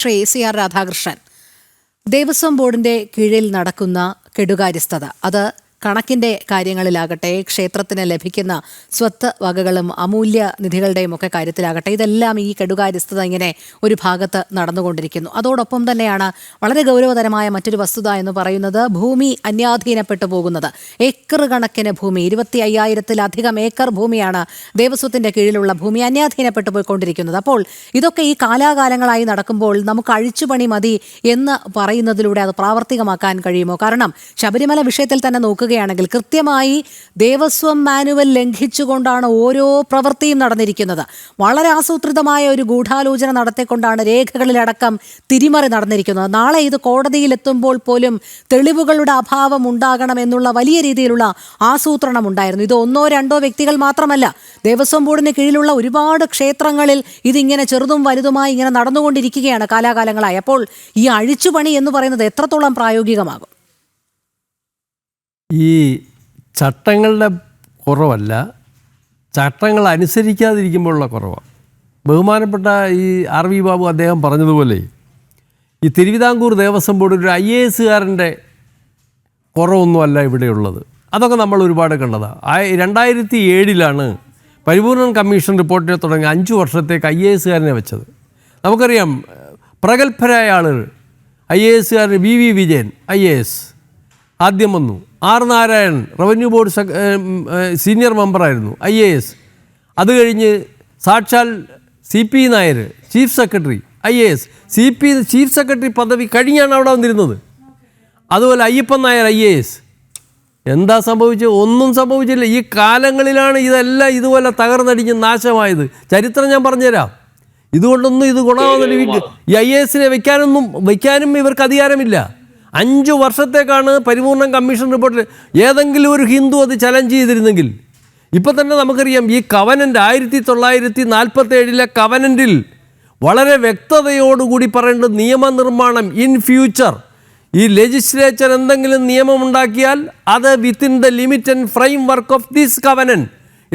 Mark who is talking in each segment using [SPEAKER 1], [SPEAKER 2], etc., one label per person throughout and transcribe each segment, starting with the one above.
[SPEAKER 1] ACR Radhakrishnan, Devaswom ബോർഡിന്റെ കീഴിൽ നടക്കുന്ന കെടുകാര്യസ്ഥത അത് കണക്കിന്റെ കാര്യങ്ങളിലാകട്ടെ, ക്ഷേത്രത്തിന് ലഭിക്കുന്ന സ്വത്ത് വകകളും അമൂല്യ നിധികളുടെയും ഒക്കെ കാര്യത്തിലാകട്ടെ, ഇതെല്ലാം ഈ കെടുകാര്യസ്ഥത ഇങ്ങനെ ഒരു ഭാഗത്ത് നടന്നുകൊണ്ടിരിക്കുന്നു. അതോടൊപ്പം തന്നെയാണ് വളരെ ഗൗരവതരമായ മറ്റൊരു വസ്തുത എന്ന് പറയുന്നത് ഭൂമി അന്യാധീനപ്പെട്ടു പോകുന്നത്. ഏക്കർ കണക്കിന് ഭൂമി, 25,000-ലധികം ഏക്കർ ഭൂമിയാണ് ദേവസ്വത്തിന്റെ കീഴിലുള്ള ഭൂമി അന്യാധീനപ്പെട്ടു പോയിക്കൊണ്ടിരിക്കുന്നത്. അപ്പോൾ ഇതൊക്കെ ഈ കാലാകാലങ്ങളായി നടക്കുമ്പോൾ നമുക്ക് അഴിച്ചുപണി മതി എന്ന് പറയുന്നതിലൂടെ അത് പ്രാവർത്തികമാക്കാൻ കഴിയുമോ? കാരണം ശബരിമല വിഷയത്തിൽ തന്നെ നോക്കുക ണെങ്കിൽ കൃത്യമായി ദേവസ്വം മാനുവൽ ലംഘിച്ചുകൊണ്ടാണ് ഓരോ പ്രവൃത്തിയും നടന്നിരിക്കുന്നത്. വളരെ ആസൂത്രിതമായ ഒരു ഗൂഢാലോചന നടത്തിക്കൊണ്ടാണ് രേഖകളിലടക്കം തിരിമറി നടന്നിരിക്കുന്നത്. നാളെ ഇത് കോടതിയിലെത്തുമ്പോൾ പോലും തെളിവുകളുടെ അഭാവം ഉണ്ടാകണം എന്നുള്ള വലിയ രീതിയിലുള്ള ആസൂത്രണം ഉണ്ടായിരുന്നു. ഇത് ഒന്നോ രണ്ടോ വ്യക്തികൾ മാത്രമല്ല, ദേവസ്വം ബോർഡിന് കീഴിലുള്ള ഒരുപാട് ക്ഷേത്രങ്ങളിൽ ഇതിങ്ങനെ ചെറുതും വലുതുമായി ഇങ്ങനെ നടന്നുകൊണ്ടിരിക്കുകയാണ് കാലാകാലങ്ങളായി. അപ്പോൾ ഈ അഴിച്ചുപണി എന്ന് പറയുന്നത് എത്രത്തോളം പ്രായോഗികമാകും?
[SPEAKER 2] ഈ ചട്ടങ്ങളുടെ കുറവല്ല, ചട്ടങ്ങൾ അനുസരിക്കാതിരിക്കുമ്പോഴുള്ള കുറവാണ്. ബഹുമാനപ്പെട്ട ഈ RV ബാബു അദ്ദേഹം പറഞ്ഞതുപോലെ ഈ തിരുവിതാംകൂർ ദേവസ്വം ബോർഡ് ഒരു IAS-കാരൻ്റെ കുറവൊന്നുമല്ല ഇവിടെയുള്ളത്. അതൊക്കെ നമ്മൾ ഒരുപാട് കണ്ടതാണ്. 2007 പരിപൂർണൻ കമ്മീഷൻ റിപ്പോർട്ടിനെ തുടങ്ങി 5 വർഷത്തേക്ക് IAS-കാരനെ വെച്ചത്. നമുക്കറിയാം, പ്രഗത്ഭരായ ആളുകൾ IAS-കാരൻ VV വിജയൻ IAS ആദ്യം വന്നു. R Narayanan revenue board senior മെമ്പറായിരുന്നു IAS. അത് കഴിഞ്ഞ് സാക്ഷാൽ CP Nair chief secretary IAS. Chief secretary പദവി കഴിഞ്ഞാണ് അവിടെ വന്നിരുന്നത്. അതുപോലെ അയ്യപ്പൻ നായർ IAS. എന്താ സംഭവിച്ചത്? ഒന്നും സംഭവിച്ചില്ല. ഈ കാലങ്ങളിലാണ് ഇതെല്ലാം ഇതുപോലെ തകർന്നടിഞ്ഞ് നാശമായത്. ചരിത്രം ഞാൻ പറഞ്ഞുതരാം. ഇതുകൊണ്ടൊന്നും ഇത് ഗുണമാകുന്നില്ല. ഈ IAS-നെ വയ്ക്കാനും ഇവർക്ക് അധികാരമില്ല. 5 വർഷത്തേക്കാണ് പരിപൂർണൻ കമ്മീഷൻ റിപ്പോർട്ടിൽ ഏതെങ്കിലും ഒരു ഹിന്ദു അത് ചലഞ്ച് ചെയ്തിരുന്നെങ്കിൽ. ഇപ്പം തന്നെ നമുക്കറിയാം, ഈ കവനൻ്റ് 1947 കവനൻറ്റിൽ വളരെ വ്യക്തതയോടുകൂടി പറയേണ്ടത് നിയമനിർമ്മാണം ഇൻ ഫ്യൂച്ചർ ഈ ലെജിസ്ലേച്ചർ എന്തെങ്കിലും നിയമമുണ്ടാക്കിയാൽ അത് within the limit and framework of this covenant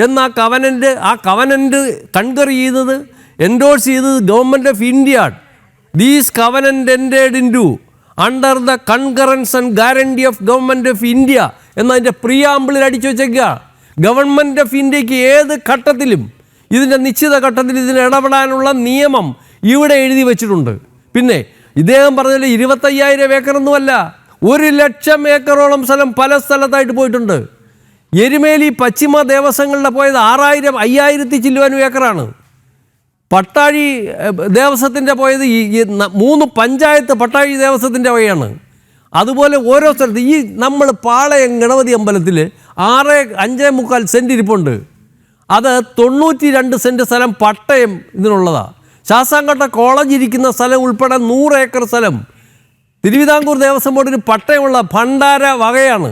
[SPEAKER 2] എന്ന കവനൻറ്റ് കൺകർ ചെയ്തത്, എൻഡോഴ്സ് ചെയ്തത് government of India. These covenant entered into under the concurrence and guarantee of government of India എന്നതിൻ്റെ പ്രിയാമ്പിളിൽ അടിച്ചു വെച്ചേക്കുക. ഗവൺമെൻറ് ഓഫ് ഇന്ത്യക്ക് ഏത് ഘട്ടത്തിലും ഇതിൻ്റെ നിശ്ചിത ഘട്ടത്തിൽ ഇതിന് ഇടപെടാനുള്ള നിയമം ഇവിടെ എഴുതി വെച്ചിട്ടുണ്ട്. പിന്നെ ഇദ്ദേഹം പറഞ്ഞാൽ 25,000 ഏക്കറൊന്നുമല്ല, 1,00,000 ഏക്കറോളം സ്ഥലം പല സ്ഥലത്തായിട്ട് പോയിട്ടുണ്ട്. എരുമേലി പശ്ചിമ ദേവസ്വങ്ങളുടെ പോയത് 5,000 ചില്ലുവാനും ഏക്കറാണ്. പട്ടാഴി ദേവസ്വത്തിൻ്റെ പോയത് 3 പഞ്ചായത്ത് പട്ടാഴി ദേവസ്വത്തിൻ്റെ വകയാണ്. അതുപോലെ ഓരോ സ്ഥലത്ത് ഈ നമ്മൾ പാളയം ഗണപതി അമ്പലത്തിൽ 5.25 സെൻറ്റ് ഇരിപ്പുണ്ട്. അത് 92 സെൻറ്റ് സ്ഥലം പട്ടയം ഇതിനുള്ളതാണ്. ശാസ്താംകോട്ട കോളേജ് ഇരിക്കുന്ന സ്ഥലം ഉൾപ്പെടെ 100 ഏക്കർ സ്ഥലം തിരുവിതാംകൂർ ദേവസ്വം ബോർഡിന് പട്ടയമുള്ള ഭണ്ഡാര വകയാണ്.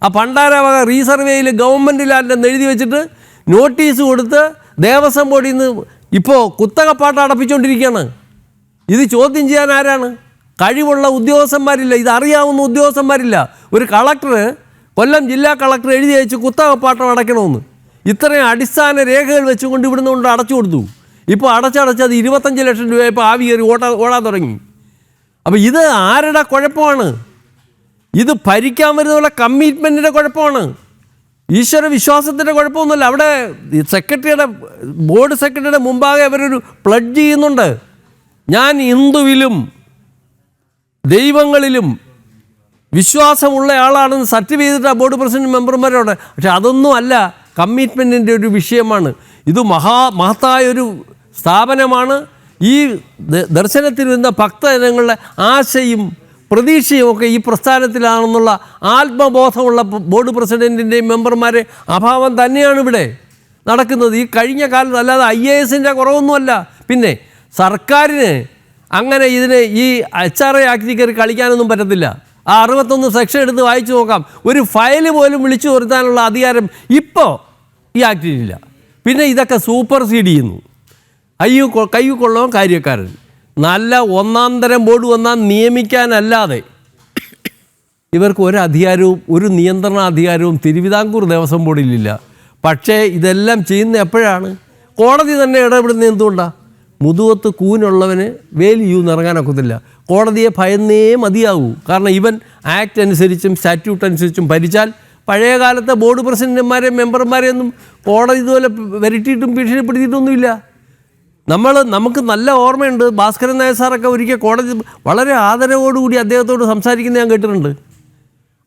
[SPEAKER 2] ആ ഭണ്ഡാര വക റീസർവേയിൽ ഗവൺമെൻറ് ലാൻഡ് എഴുതി വെച്ചിട്ട് നോട്ടീസ് കൊടുത്ത് ദേവസ്വം ബോർഡിൽ നിന്ന് ഇപ്പോൾ കുത്തകപ്പാട്ട് അടപ്പിച്ചുകൊണ്ടിരിക്കുകയാണ്. ഇത് ചോദ്യം ചെയ്യാൻ ആരാണ്? കഴിവുള്ള ഉദ്യോഗസ്ഥന്മാരില്ല, ഇതറിയാവുന്ന ഉദ്യോഗസ്ഥന്മാരില്ല. ഒരു കളക്ടർ, കൊല്ലം ജില്ലാ കളക്ടർ എഴുതി അയച്ച് കുത്തകപ്പാട്ടം അടയ്ക്കണമെന്ന്. ഇത്രയും അടിസ്ഥാന രേഖകൾ വെച്ചുകൊണ്ട് ഇവിടുന്ന് കൊണ്ട് അടച്ചു കൊടുത്തു. ഇപ്പോൾ അടച്ചത് 25 ലക്ഷം രൂപ ഇപ്പോൾ ആവി കയറി ഓടാൻ തുടങ്ങി. അപ്പോൾ ഇത് ആരുടെ കുഴപ്പമാണ്? ഇത് ഭരിക്കാൻ വരുന്നുള്ള കമ്മിറ്റ്മെൻറ്റിൻ്റെ കുഴപ്പമാണ്, ഈശ്വര വിശ്വാസത്തിൻ്റെ കുഴപ്പമൊന്നുമില്ല. അവിടെ ബോർഡ് സെക്രട്ടറിയുടെ മുമ്പാകെ അവരൊരു പ്ലഡ്ജ് ചെയ്യുന്നുണ്ട്, ഞാൻ ഹിന്ദുവിലും ദൈവങ്ങളിലും വിശ്വാസമുള്ള ആളാണെന്ന് സർട്ടിഫൈ ചെയ്തിട്ട് ആ ബോർഡ് പ്രസിഡന്റ് മെമ്പർമാരോട്. പക്ഷെ അതൊന്നും അല്ല കമ്മിറ്റ്മെൻറ്റിൻ്റെ ഒരു വിഷയമാണ്. ഇത് മഹത്തായൊരു സ്ഥാപനമാണ്. ഈ ദർശനത്തിൽ വരുന്ന ഭക്തജനങ്ങളുടെ ആശയും പ്രതീക്ഷയും ഒക്കെ ഈ പ്രസ്ഥാനത്തിലാണെന്നുള്ള ആത്മബോധമുള്ള ബോർഡ് പ്രസിഡൻറ്റിൻ്റെയും മെമ്പർമാരെ അഭാവം തന്നെയാണ് ഇവിടെ നടക്കുന്നത് ഈ കഴിഞ്ഞ കാലത്ത്. അല്ലാതെ IAS-ൻ്റെ കുറവൊന്നുമല്ല. പിന്നെ സർക്കാരിന് അങ്ങനെ ഇതിനെ ഈ HRA ആക്ടിൽ കയറി കളിക്കാനൊന്നും പറ്റത്തില്ല. ആ 61 സെക്ഷൻ എടുത്ത് വായിച്ചു നോക്കാം. ഒരു ഫയൽ പോലും വിളിച്ചു വരുത്താനുള്ള അധികാരം ഇപ്പോൾ ഈ ആക്ടിലില്ല. പിന്നെ ഇതൊക്കെ സൂപ്പർസീഡ് ചെയ്യുന്നു. കയ്യുകൊള്ളവൻ കാര്യക്കാരൻ. നല്ല ഒന്നാം തരം ബോർഡ് വന്നാൽ നിയമിക്കാനല്ലാതെ ഇവർക്ക് ഒരു അധികാരവും ഒരു നിയന്ത്രണ അധികാരവും തിരുവിതാംകൂർ ദേവസ്വം ബോർഡിലില്ല. പക്ഷേ ഇതെല്ലാം ചെയ്യുന്ന എപ്പോഴാണ്? കോടതി തന്നെ ഇടപെടുന്നത് എന്തുകൊണ്ടാണ്? മുതുകത്ത് കൂനുള്ളവന് വേലിയൂ ഇറങ്ങാനൊക്കത്തില്ല. കോടതിയെ ഭയന്നേ മതിയാവൂ. കാരണം ഇവൻ ആക്ട് അനുസരിച്ചും സ്റ്റാറ്റ്യൂട്ട് അനുസരിച്ചും ഭരിച്ചാൽ പഴയ കാലത്തെ ബോർഡ് പ്രസിഡന്റുമാരെയും മെമ്പർമാരെയൊന്നും കോടതി ഇതുപോലെ വരട്ടിയിട്ടും ഭീഷണിപ്പെടുത്തിയിട്ടൊന്നുമില്ല. നമുക്ക് നല്ല ഓർമ്മയുണ്ട്. ഭാസ്കരൻ നായർ സാറൊക്കെ ഒരിക്കൽ കോടതി വളരെ ആദരവോടുകൂടി അദ്ദേഹത്തോട് സംസാരിക്കുന്നത് ഞാൻ കേട്ടിട്ടുണ്ട്.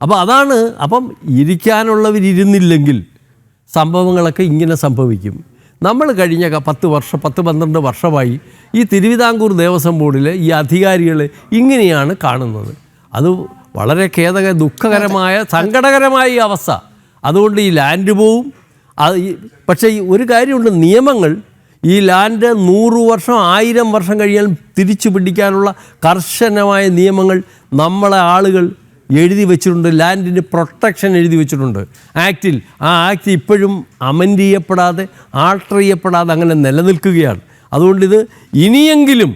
[SPEAKER 2] അപ്പോൾ അതാണ്. അപ്പം ഇരിക്കാനുള്ളവരിരുന്നില്ലെങ്കിൽ സംഭവങ്ങളൊക്കെ ഇങ്ങനെ സംഭവിക്കും. നമ്മൾ കഴിഞ്ഞ 10-12 വർഷമായി ഈ തിരുവിതാംകൂർ ദേവസ്വം ബോർഡിലെ ഈ അധികാരികളെ ഇങ്ങനെയാണ് കാണുന്നത്. അത് വളരെ ദുഃഖകരമായ സങ്കടകരമായ ഈ അവസ്ഥ. അതുകൊണ്ട് ഈ ലാൻഡ് പോവും. പക്ഷേ ഈ ഒരു കാര്യമുണ്ട്, നിയമങ്ങൾ ഈ ലാൻഡ് 100 വർഷം 1000 വർഷം കഴിഞ്ഞാൽ തിരിച്ചു പിടിക്കാനുള്ള കർശനമായ നിയമങ്ങൾ നമ്മളെ ആളുകൾ എഴുതി വെച്ചിട്ടുണ്ട്. ലാൻഡിന് പ്രൊട്ടക്ഷൻ എഴുതി വെച്ചിട്ടുണ്ട് ആക്റ്റിൽ. ആ ആക്ട് ഇപ്പോഴും അമെൻഡ് ചെയ്യപ്പെടാതെ ആൾട്ടർ ചെയ്യപ്പെടാതെ അങ്ങനെ നിലനിൽക്കുകയാണ്. അതുകൊണ്ടിത് ഇനിയെങ്കിലും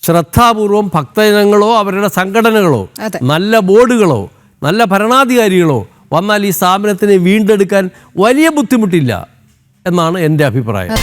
[SPEAKER 2] ശ്രദ്ധാപൂർവം ഭക്തജനങ്ങളോ അവരുടെ സംഘടനകളോ നല്ല ബോർഡുകളോ നല്ല ഭരണാധികാരികളോ വന്നാൽ ഈ സ്ഥാപനത്തിനെ വീണ്ടെടുക്കാൻ വലിയ ബുദ്ധിമുട്ടില്ല എന്നാണ് എൻ്റെ അഭിപ്രായം.